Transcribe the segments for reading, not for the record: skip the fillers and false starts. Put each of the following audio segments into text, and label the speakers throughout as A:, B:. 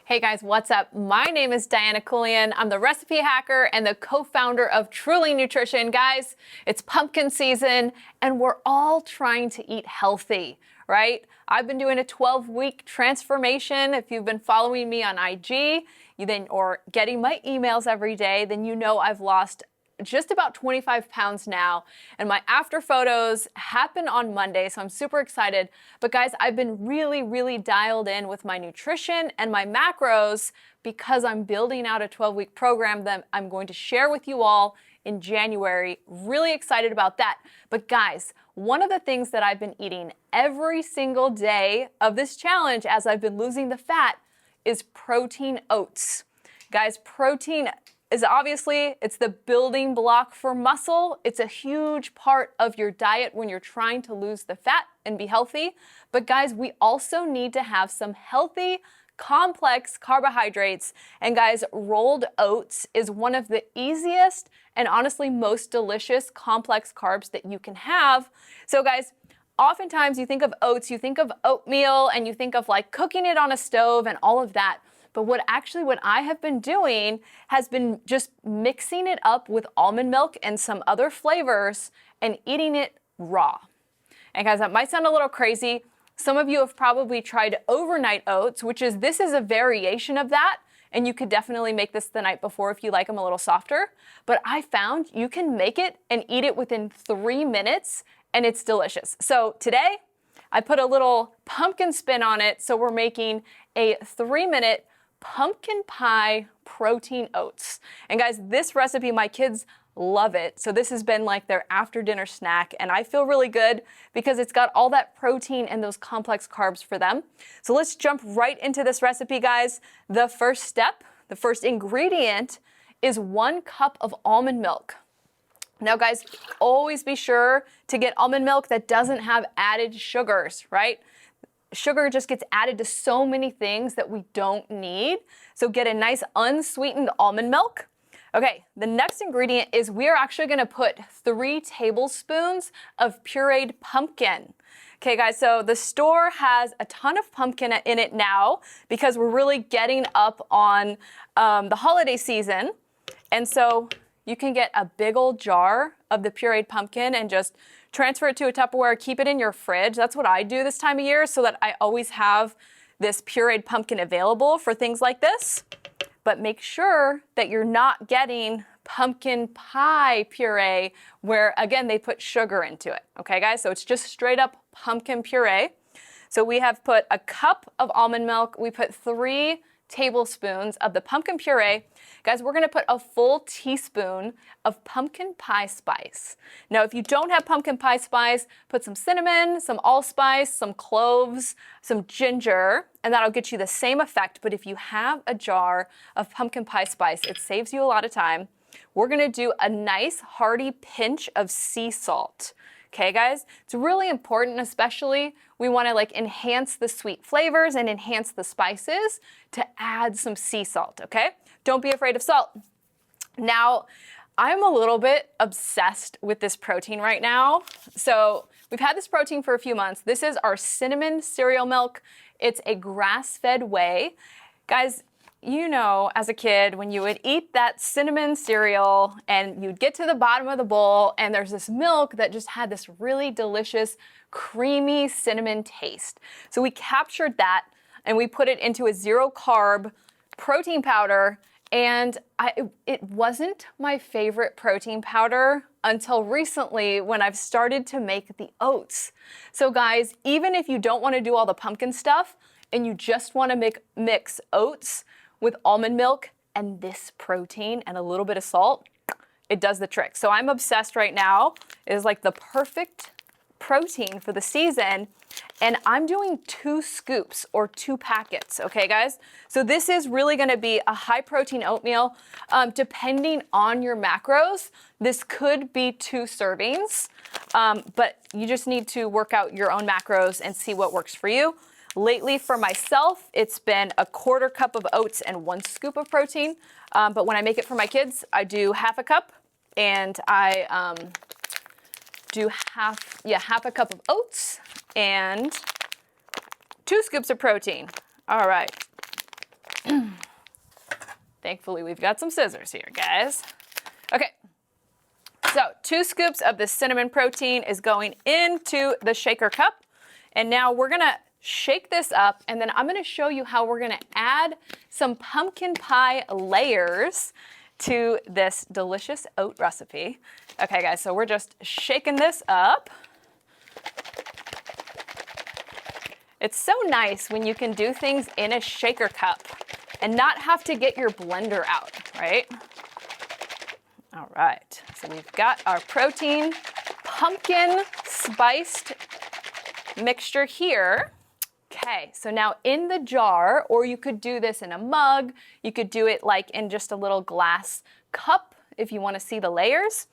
A: Hey guys, what's up? My name is Diana Coulian. I'm the recipe hacker and the co-founder of Truly Nutrition. Guys, it's pumpkin season and we're all trying to eat healthy, right? I've been doing a 12-week transformation. If you've been following me on IG, or getting my emails every day, then you know I've lost just about 25 pounds now, and my after photos happen on Monday, so I'm super excited. But guys, I've been really dialed in with my nutrition and my macros because I'm building out a 12-week program that I'm going to share with you all in January. Really excited about that. But guys, one of the things that I've been eating every single day of this challenge as I've been losing the fat is protein oats. Guys, protein is obviously, it's the building block for muscle. It's a huge part of your diet when you're trying to lose the fat and be healthy. But guys, we also need to have some healthy, complex carbohydrates. And guys, rolled oats is one of the easiest and honestly most delicious complex carbs that you can have. So guys, oftentimes you think of oats, you think of oatmeal, and you think of like cooking it on a stove and all of that. But what I have been doing has been just mixing it up with almond milk and some other flavors and eating it raw. And guys, that might sound a little crazy. Some of you have probably tried overnight oats, this is a variation of that. And you could definitely make this the night before if you like them a little softer. But I found you can make it and eat it within 3 minutes and it's delicious. So today I put a little pumpkin spin on it. So we're making a 3-minute pumpkin pie protein oats. And guys, this recipe, my kids love it. So this has been like their after dinner snack and I feel really good because it's got all that protein and those complex carbs for them. So let's jump right into this recipe, guys. The first step, the first ingredient is 1 cup of almond milk. Now guys, always be sure to get almond milk that doesn't have added sugars, right? Sugar just gets added to so many things that we don't need. So get a nice unsweetened almond milk. Okay, the next ingredient is we're actually gonna put 3 tablespoons of pureed pumpkin. Okay guys, so the store has a ton of pumpkin in it now because we're really getting up on the holiday season. And so you can get a big old jar of the pureed pumpkin and just transfer it to a Tupperware, keep it in your fridge. That's what I do this time of year so that I always have this pureed pumpkin available for things like this. But make sure that you're not getting pumpkin pie puree where, again, they put sugar into it. Okay, guys? So it's just straight up pumpkin puree. So we have put a cup of almond milk. We put 3 tablespoons of the pumpkin puree. Guys, we're gonna put a full teaspoon of pumpkin pie spice. Now, if you don't have pumpkin pie spice, put some cinnamon, some allspice, some cloves, some ginger, and that'll get you the same effect. But if you have a jar of pumpkin pie spice, it saves you a lot of time. We're gonna do a nice hearty pinch of sea salt. Okay, guys, it's really important, especially we want to like enhance the sweet flavors and enhance the spices to add some sea salt, okay? Don't be afraid of salt. Now, I'm a little bit obsessed with this protein right now. So we've had this protein for a few months. This is our cinnamon cereal milk. It's a grass-fed whey. Guys, you know, as a kid, when you would eat that cinnamon cereal and you'd get to the bottom of the bowl and there's this milk that just had this really delicious, creamy cinnamon taste. So we captured that and we put it into a 0-carb protein powder, and it wasn't my favorite protein powder until recently when I've started to make the oats. So guys, even if you don't want to do all the pumpkin stuff and you just want to mix oats with almond milk and this protein and a little bit of salt, it does the trick. So I'm obsessed right now. It is like the perfect protein for the season. And I'm doing 2 scoops or 2 packets, okay guys? So this is really gonna be a high protein oatmeal. Depending on your macros, this could be 2 servings, but you just need to work out your own macros and see what works for you. Lately for myself, it's been a 1/4 cup of oats and 1 scoop of protein. But when I make it for my kids, I do 1/2 cup and I do half a cup of oats and 2 scoops of protein. All right. Thankfully, we've got some scissors here, guys. Okay, so 2 scoops of the cinnamon protein is going into the shaker cup. And now we're gonna shake this up, and then I'm gonna show you how we're gonna add some pumpkin pie layers to this delicious oat recipe. Okay, guys, so we're just shaking this up. It's so nice when you can do things in a shaker cup and not have to get your blender out, right? All right, so we've got our protein pumpkin spiced mixture here. Okay, so now in the jar, or you could do this in a mug, you could do it like in just a little glass cup if you want to see the layers.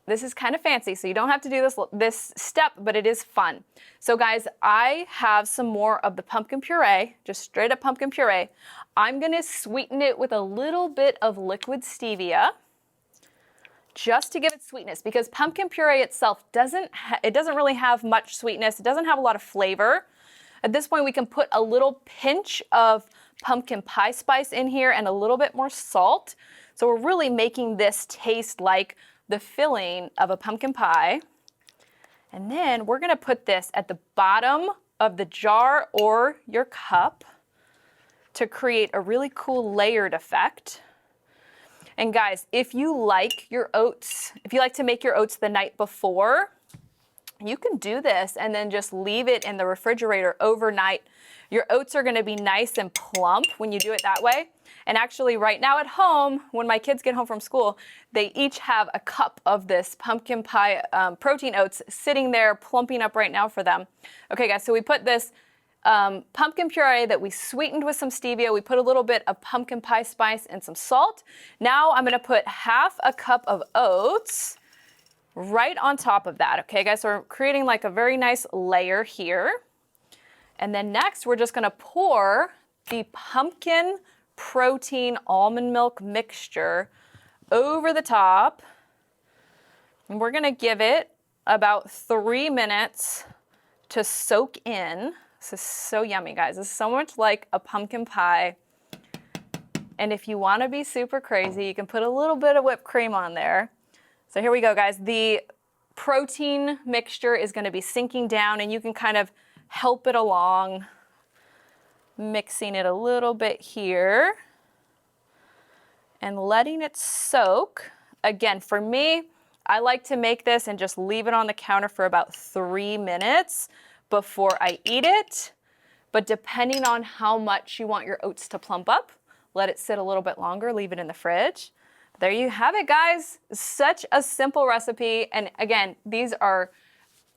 A: This is kind of fancy, so you don't have to do this step, but it is fun. So guys, I have some more of the pumpkin puree, just straight up pumpkin puree. I'm gonna sweeten it with a little bit of liquid stevia, just to give it sweetness, because pumpkin puree itself doesn't really have much sweetness. It doesn't have a lot of flavor. At this point, we can put a little pinch of pumpkin pie spice in here and a little bit more salt. So we're really making this taste like the filling of a pumpkin pie. And then we're gonna put this at the bottom of the jar or your cup to create a really cool layered effect. And guys, if you like your oats, if you like to make your oats the night before, you can do this and then just leave it in the refrigerator overnight. Your oats are gonna be nice and plump when you do it that way. And actually right now at home, when my kids get home from school, they each have a cup of this pumpkin pie protein oats sitting there plumping up right now for them. Okay guys, so we put this pumpkin puree that we sweetened with some stevia. We put a little bit of pumpkin pie spice and some salt. Now I'm gonna put half a cup of oats right on top of that. Okay guys, so we're creating like a very nice layer here. And then next we're just gonna pour the pumpkin protein almond milk mixture over the top. And we're gonna give it about 3 minutes to soak in. This is so yummy, guys. This is so much like a pumpkin pie. And if you wanna be super crazy, you can put a little bit of whipped cream on there. So here we go, guys. The protein mixture is gonna be sinking down, and you can kind of help it along, mixing it a little bit here and letting it soak. Again, for me, I like to make this and just leave it on the counter for about 3 minutes before I eat it. But depending on how much you want your oats to plump up, let it sit a little bit longer, leave it in the fridge. There you have it, guys. Such a simple recipe. And again, these are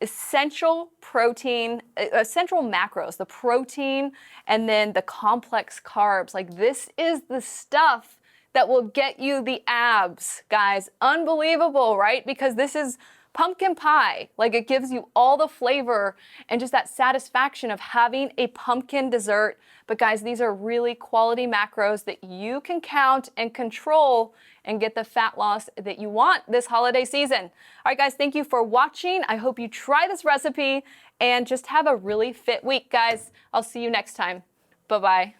A: essential protein, essential macros, the protein, and then the complex carbs. Like, this is the stuff that will get you the abs, guys. Unbelievable, right? Because this is pumpkin pie. Like, it gives you all the flavor and just that satisfaction of having a pumpkin dessert. But guys, these are really quality macros that you can count and control and get the fat loss that you want this holiday season. All right, guys, thank you for watching. I hope you try this recipe and just have a really fit week, guys. I'll see you next time. Bye-bye.